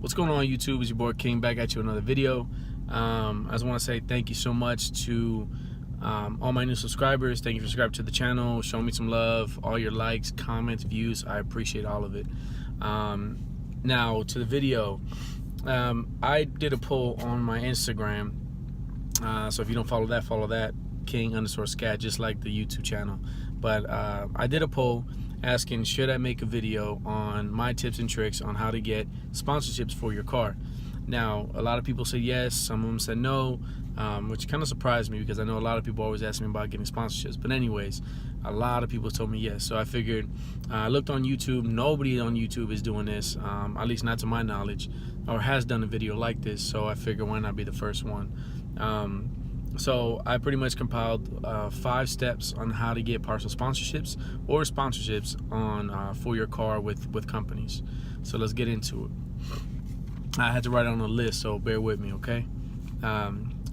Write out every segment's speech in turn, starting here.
What's going on, YouTube? It's your boy King back at you with another video. I just want to say thank you so much to all my new subscribers. Thank you for subscribing to the channel, showing me some love, all your likes, comments, views. I appreciate all of it. Now to the video. I did a poll on my Instagram. So if you don't follow that, King_scat, just like the YouTube channel. But I did a poll asking, should I make a video on my tips and tricks on how to get sponsorships for your car? Now, a lot of people said yes, some of them said no, which kind of surprised me because I know a lot of people always ask me about getting sponsorships. But anyways, a lot of people told me yes. So I figured, I looked on YouTube. Nobody on YouTube is doing this, at least not to my knowledge, or has done a video like this. So I figured, why not be the first one? So I pretty much compiled 5 steps on how to get partial sponsorships or sponsorships on for your car with companies. So let's get into it. I had to write it on a list, so bear with me, okay?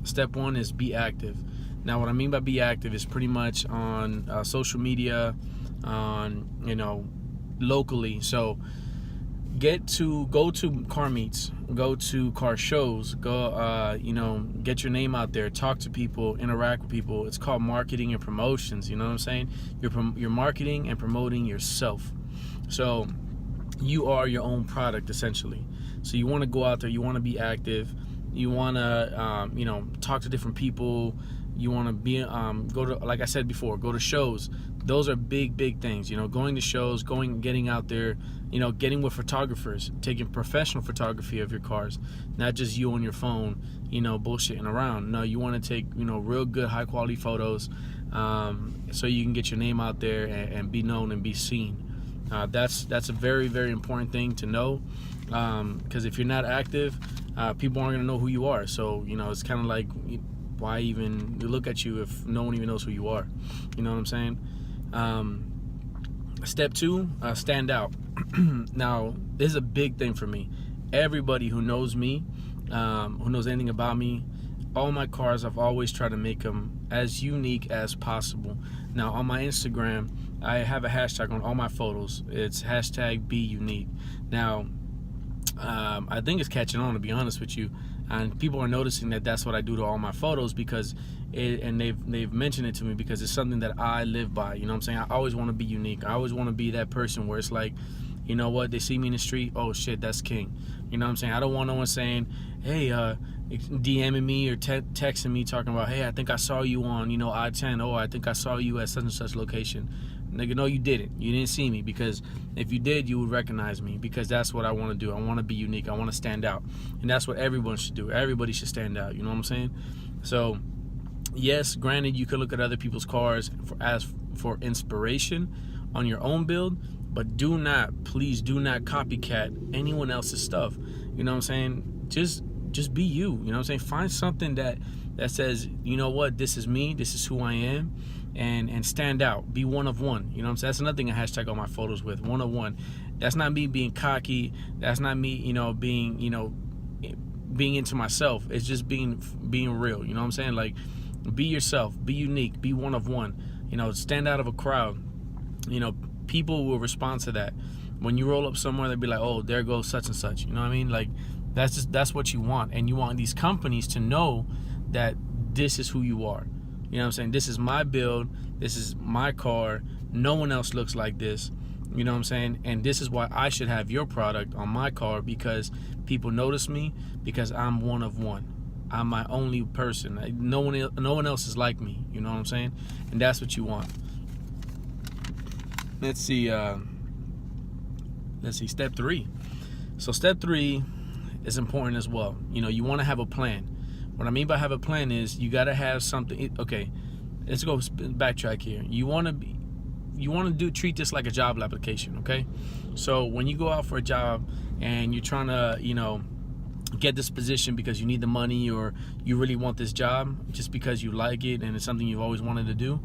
Step 1 is be active. Now, what I mean by be active is pretty much on social media, on locally. So go to car meets, go to car shows, go get your name out there, talk to people, interact with people. It's called marketing and promotions. You know what I'm saying? You're marketing and promoting yourself. So you are your own product essentially. So you want to go out there, you want to be active, you want to talk to different people. You want to be go to, like I said before, go to shows. Those are big things. Going to shows, getting out there, getting with photographers, taking professional photography of your cars, not just you on your phone, bullshitting around. No, you want to take real good high quality photos, so you can get your name out there and be known and be seen. That's a very important thing to know, because if you're not active, people aren't gonna know who you are. So it's kind of like, why even look at you if no one even knows who you are? You know what I'm saying? Step 2, stand out. Now, this is a big thing for me. Everybody who knows me, who knows anything about me, all my cars, I've always tried to make them as unique as possible. Now, on my Instagram, I have a hashtag on all my photos. It's #BeUnique. Now, I think it's catching on, to be honest with you, and people are noticing that that's what I do to all my photos, because they've mentioned it to me because it's something that I live by. You know what I'm saying? I always want to be unique. I always want to be that person where it's like, you know what, they see me in the street, oh shit, that's King. You know what I'm saying? I don't want no one saying, hey, DMing me or texting me talking about, hey, I think I saw you on I-10. Oh, I think I saw you at such and such location. Nigga, no, you didn't. You didn't see me, because if you did, you would recognize me, because that's what I want to do. I want to be unique. I want to stand out, and that's what everyone should do. Everybody should stand out. You know what I'm saying? So, yes, granted, you could look at other people's cars for inspiration on your own build, but please do not copycat anyone else's stuff. You know what I'm saying? Just be you. You know what I'm saying? Find something that says, you know what, this is me, this is who I am, and stand out. Be one of one. You know what I'm saying? That's another thing I hashtag all my photos with, one of one. That's not me being cocky. That's not me, being into myself. It's just being real. You know what I'm saying? Like, be yourself, be unique, be one of one. Stand out of a crowd. People will respond to that. When you roll up somewhere, they'll be like, oh, there goes such and such. You know what I mean? Like, that's what you want. And you want these companies to know that this is who you are. You know what I'm saying? This is my build. This is my car. No one else looks like this. You know what I'm saying? And this is why I should have your product on my car, because people notice me, because I'm one of one. I'm my only person. No one else is like me. You know what I'm saying? And that's what you want. Let's see. Step 3. So step 3 is important as well. You want to have a plan. What I mean by have a plan is you got to have something. Okay, let's go backtrack here. You want to treat this like a job application. Okay, so when you go out for a job and you're trying to get this position because you need the money, or you really want this job just because you like it and it's something you've always wanted to do,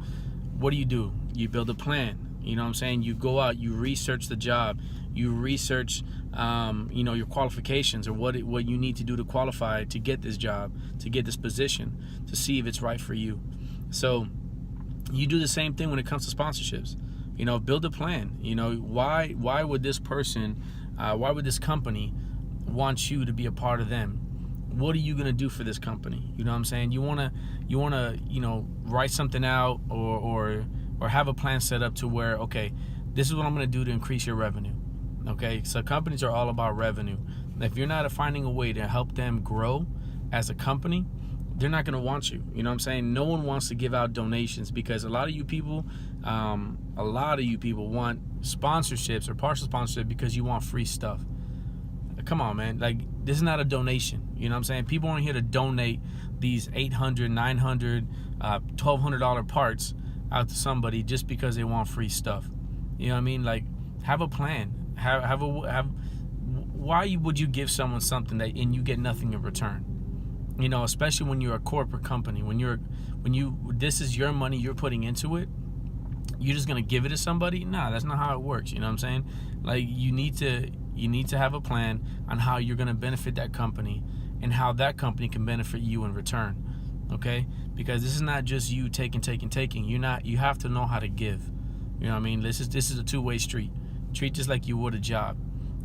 what do? You build a plan. You know what I'm saying? You go out, you research the job, you research your qualifications, or what you need to do to qualify to get this job, to get this position, to see if it's right for you. So you do the same thing when it comes to sponsorships. Build a plan. Why would this person, why would this company wants you to be a part of them, what are you gonna do for this company? You know what I'm saying? You wanna write something out or have a plan set up to where, okay, this is what I'm gonna do to increase your revenue. Okay, so companies are all about revenue. If you're not finding a way to help them grow as a company, they're not gonna want you. You know what I'm saying? No one wants to give out donations because a lot of you people want sponsorships or partial sponsorship because you want free stuff. Come on, man. Like, this is not a donation. You know what I'm saying? People aren't here to donate these $800, $900, $1,200 parts out to somebody just because they want free stuff. You know what I mean? Like, have a plan. Why would you give someone something and you get nothing in return? You know, especially when you're a corporate company, this is your money you're putting into it. You're just gonna give it to somebody? Nah, that's not how it works. You know what I'm saying? Like, you need to have a plan on how you're gonna benefit that company and how that company can benefit you in return. Okay? Because this is not just you taking. You have to know how to give. You know what I mean? This is a two-way street. Treat just like you would a job.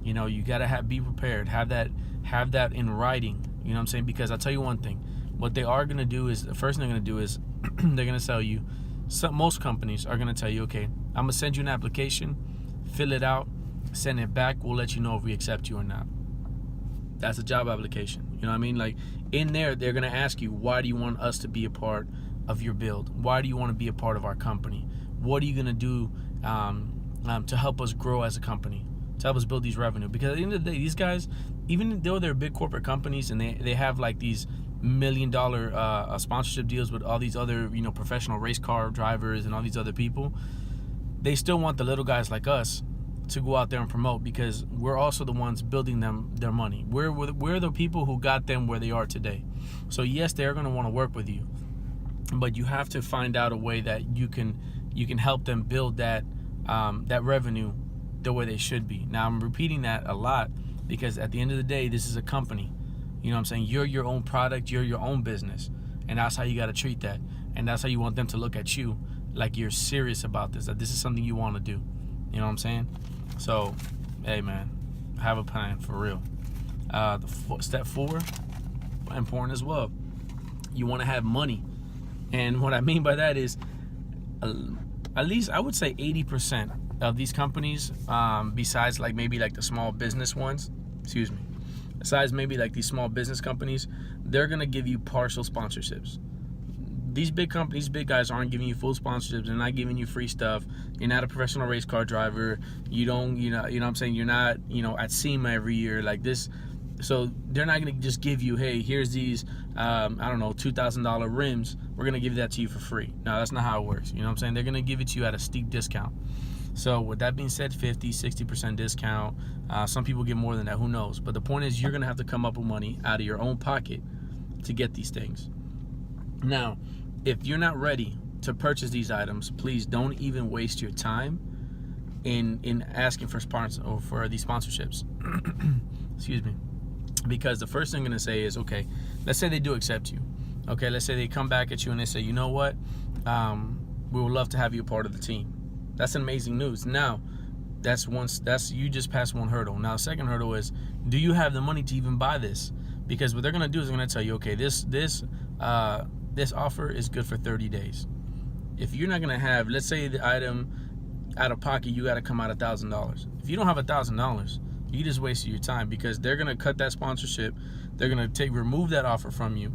You know, you gotta be prepared. Have that in writing. You know what I'm saying? Because I'll tell you one thing. What they are gonna do is, the first thing they're gonna do is they're gonna sell you. Most companies are gonna tell you, okay, I'm gonna send you an application, fill it out, send it back. We'll let you know if we accept you or not. That's a job application. You know what I mean? Like, in there, they're gonna ask you, why do you want us to be a part of your build? Why do you want to be a part of our company? What are you gonna do to help us grow as a company, to help us build these revenue? Because at the end of the day, these guys, even though they're big corporate companies and they have like these $1 million sponsorship deals with all these other, you know, professional race car drivers and all these other people, they still want the little guys like us to go out there and promote, because we're also the ones building them their money. We're the people who got them where they are today. So yes, they're going to want to work with you, but you have to find out a way that you can help them build that revenue the way they should be. Now, I'm repeating that a lot because at the end of the day, this is a company. You know what I'm saying? You're your own product, you're your own business, and that's how you got to treat that. And that's how you want them to look at you, like you're serious about this, that this is something you want to do. You know what I'm saying? So, hey man, have a plan for real. Step 4, important as well. You want to have money. And what I mean by that is, at least I would say 80% of these companies, besides like maybe like the small business ones, besides maybe like these small business companies, they're going to give you partial sponsorships. These big companies, big guys aren't giving you full sponsorships. They're not giving you free stuff. You're not a professional race car driver. You know what I'm saying? You're not, at SEMA every year like this. So they're not going to just give you, hey, here's these, $2,000 rims. We're going to give that to you for free. No, that's not how it works. You know what I'm saying? They're going to give it to you at a steep discount. So with that being said, 50, 60% discount. Some people get more than that. Who knows? But the point is, you're going to have to come up with money out of your own pocket to get these things. Now, if you're not ready to purchase these items, please don't even waste your time in asking for sponsors or for these sponsorships. Excuse me. Because the first thing I'm going to say is, okay, let's say they do accept you. Okay, let's say they come back at you and they say, you know what? We would love to have you a part of the team. That's amazing news. Now, you just passed one hurdle. Now, the second hurdle is, do you have the money to even buy this? Because what they're going to do is they're going to tell you, okay, this offer is good for 30 days. If you're not going to have, let's say the item out of pocket, you got to come out $1,000. If you don't have $1,000, you just wasted your time, because they're going to cut that sponsorship. They're going to remove that offer from you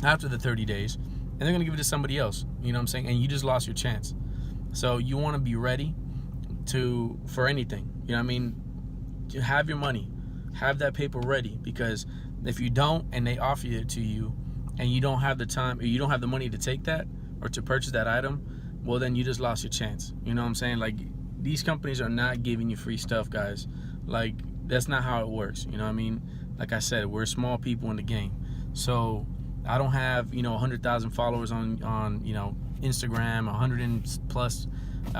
after the 30 days, and they're going to give it to somebody else. You know what I'm saying? And you just lost your chance. So you want to be ready for anything. You know what I mean? You have your money. Have that paper ready, because if you don't and they offer it to you and you don't have the time or you don't have the money to take that or to purchase that item, well, then you just lost your chance. You know what I'm saying? Like, these companies are not giving you free stuff, guys. Like, that's not how it works. You know what I mean? Like I said, we're small people in the game. So I don't have, 100,000 followers on Instagram, 100+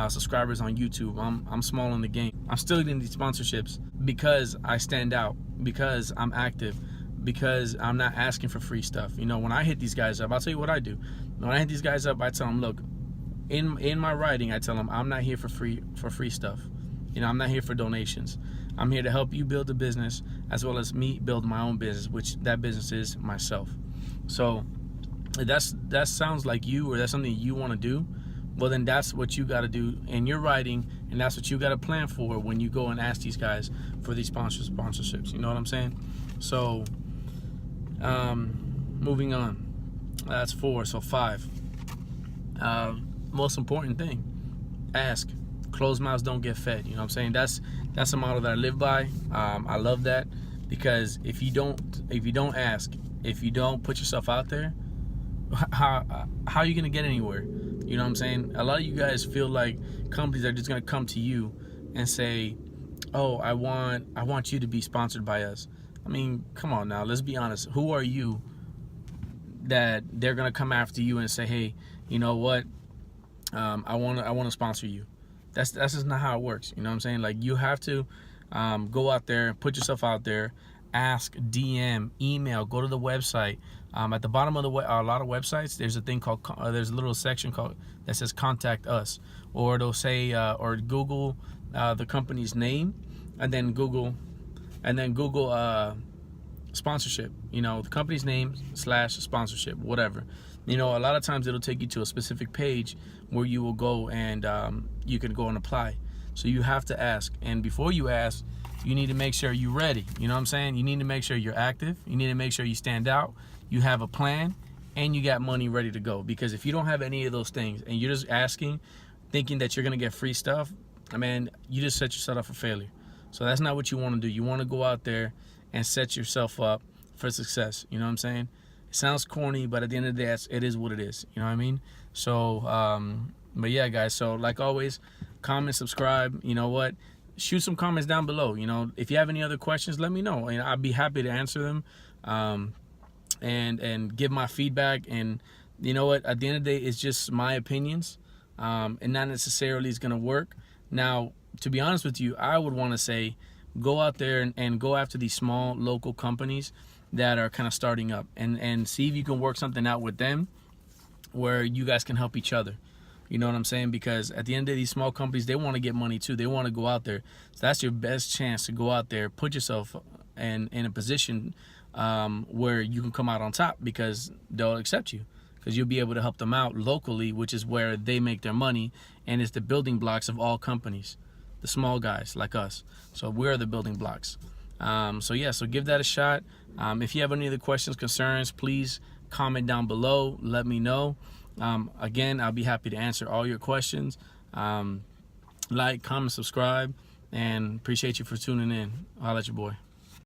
subscribers on YouTube. I'm small in the game. I'm still getting these sponsorships because I stand out, because I'm active, because I'm not asking for free stuff. When I hit these guys up, I'll tell you what I do. When I hit these guys up, I tell them, look, in my writing, I tell them I'm not here for free stuff. I'm not here for donations. I'm here to help you build a business as well as me build my own business, which that business is myself. So that sounds like you, or that's something you want to do. Well, then that's what you got to do in your writing, and that's what you got to plan for when you go and ask these guys for these sponsorships. You know what I'm saying? So moving on. That's 4. So 5. Most important thing, ask. Closed mouths don't get fed. You know what I'm saying? That's a model that I live by. I love that, because if you don't ask, if you don't put yourself out there, how are you gonna get anywhere? You know what I'm saying? A lot of you guys feel like companies are just gonna come to you and say, "Oh, I want you to be sponsored by us." I mean, come on now. Let's be honest. Who are you that they're gonna come after you and say, "Hey, you know what? I want to sponsor you." That's just not how it works. You know what I'm saying? Like, you have to go out there, put yourself out there, ask, DM, email, go to the website. At the bottom of a lot of websites, there's a thing called there's a little section called that says "Contact Us," or it'll say or Google the company's name, and then Google sponsorship. You know, the company's name / sponsorship, whatever. You know, a lot of times it'll take you to a specific page where you will go and you can go and apply. So you have to ask, and before you ask, you need to make sure you're ready. You know what I'm saying? You need to make sure you're active. You need to make sure you stand out. You have a plan, and you got money ready to go. Because if you don't have any of those things and you're just asking, thinking that you're gonna get free stuff, I mean, you just set yourself up for failure. So that's not what you want to do. You want to go out there and set yourself up for success. You know what I'm saying? It sounds corny, but at the end of the day, it is what it is. You know what I mean? So, but yeah, guys. So like always, comment, subscribe. You know what? Shoot some comments down below. You know, if you have any other questions, let me know, and I'd be happy to answer them, and give my feedback. And you know what? At the end of the day, it's just my opinions, and not necessarily is gonna work. Now, to be honest with you, I would want to say, go out there and go after these small local companies that are kind of starting up, and see if you can work something out with them where you guys can help each other. You know what I'm saying? Because at the end of these small companies, they want to get money too. They want to go out there. So that's your best chance to go out there, put yourself in a position where you can come out on top, because they'll accept you, because you'll be able to help them out locally, which is where they make their money, and it's the building blocks of all companies, the small guys like us. So we're the building blocks. So yeah, so give that a shot. If you have any other questions, concerns, please comment down below. Let me know. Again, I'll be happy to answer all your questions. Like, comment, subscribe, and appreciate you for tuning in. I'll let your boy.